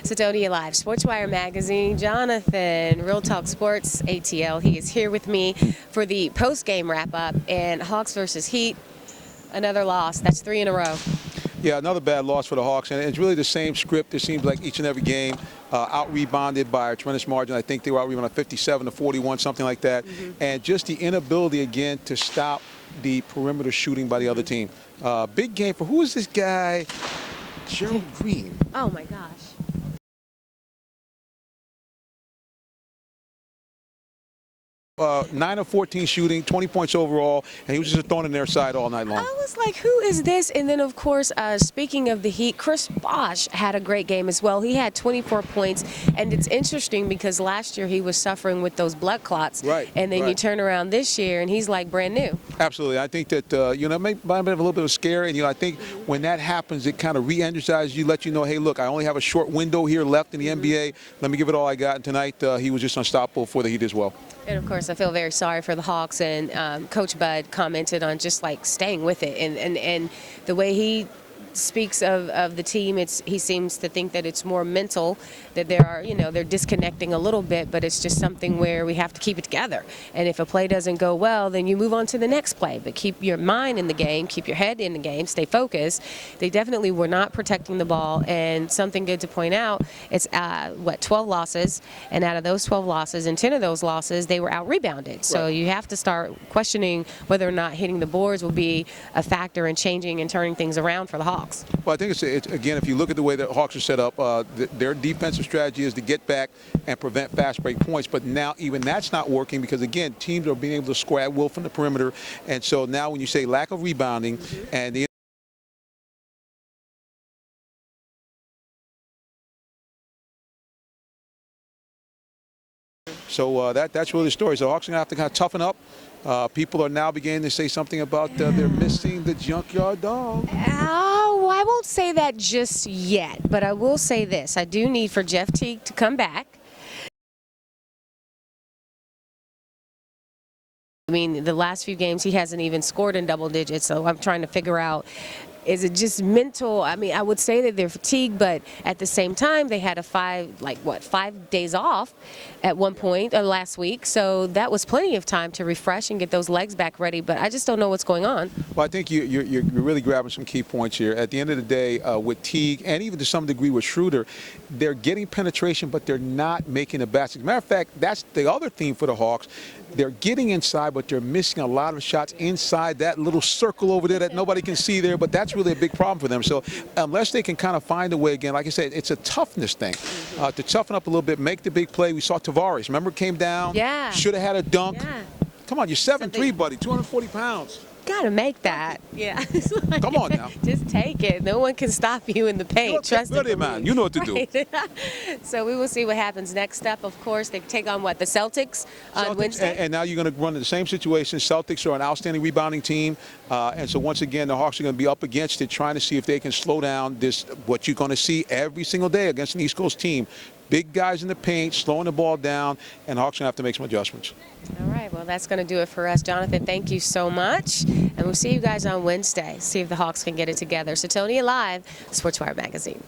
Sytonnia Live, SportsWire Magazine. Jonathan, Real Talk Sports, ATL. He is here with me for the post-game wrap-up. And Hawks versus Heat, another loss. That's 3 in a row. Yeah, another bad loss for the Hawks, and it's really the same script. It seems like each and every game, out-rebounded by a tremendous margin. I think they were out-rebounded 57-41, something like that. And just the inability again to stop the perimeter shooting by the other team. Big game for, who is this guy? Gerald Green. Oh my gosh. 9 of 14 shooting, 20 points overall, and he was just throwing in their side all night long. I was like, who is this? And then, of course, speaking of the Heat, Chris Bosh had a great game as well. He had 24 points, and it's interesting because last year he was suffering with those blood clots. Right. And then you turn around this year, and he's like brand new. Absolutely. I think that, it might have a little bit of a scare, and, I think when that happens, it kind of re-energizes you, let you know, hey, look, I only have a short window here left in the NBA. Let me give it all I got. And tonight, he was just unstoppable for the Heat as well. And, of course, I feel very sorry for the Hawks, and Coach Bud commented on just, like, staying with it. And the way he speaks of the team, he seems to think that it's more mental, that they're disconnecting a little bit, but it's just something where we have to keep it together. And if a play doesn't go well, then you move on to the next play. But keep your mind in the game, keep your head in the game, stay focused. They definitely were not protecting the ball. And something good to point out, it's 12 losses, and out of those 12 losses, and 10 of those losses, they were out-rebounded. So you have to start questioning whether or not hitting the boards will be a factor in changing and turning things around for the Hawks. Well, I think it's again, if you look at the way the Hawks are set up, their defensive strategy is to get back and prevent fast break points. But now even that's not working because, again, teams are being able to score at will from the perimeter. And so now when you say lack of rebounding and the So that's really the story. So the Hawks are going to have to kind of toughen up. People are now beginning to say something about they're missing the junkyard dog. Oh, I won't say that just yet, but I will say this. I do need for Jeff Teague to come back. I mean, the last few games he hasn't even scored in double digits, so I'm trying to figure out, is it just mental? I mean, I would say that they're fatigued, but at the same time, they had 5 days off at one point last week. So that was plenty of time to refresh and get those legs back ready. But I just don't know what's going on. Well, I think you're really grabbing some key points here. At the end of the day, with Teague and even to some degree with Schroeder, they're getting penetration, but they're not making a basket. As a matter of fact, that's the other theme for the Hawks. They're getting inside, but they're missing a lot of shots inside that little circle over there that nobody can see there. But that's really a big problem for them. So unless they can kind of find a way again, like I said, it's a toughness thing. To toughen up a little bit, make the big play. We saw Tavares. Remember, came down. Yeah. Should have had a dunk. Yeah. Come on, you're 7'3", buddy, 240 pounds. Gotta make that. Yeah. Like, come on now. Just take it. No one can stop you in the paint. Trust me, man. You know what to do. So we will see what happens. Next up, of course, they take on the Celtics on Wednesday. And now you're going to run into the same situation. Celtics are an outstanding rebounding team, and so once again, the Hawks are going to be up against it, trying to see if they can slow down this. What you're going to see every single day against an East Coast team. Big guys in the paint, slowing the ball down, and the Hawks going to have to make some adjustments. All right, well, that's going to do it for us. Jonathan, thank you so much. And we'll see you guys on Wednesday. See if the Hawks can get it together. SytonniaLIVE, SportsWire Magazine.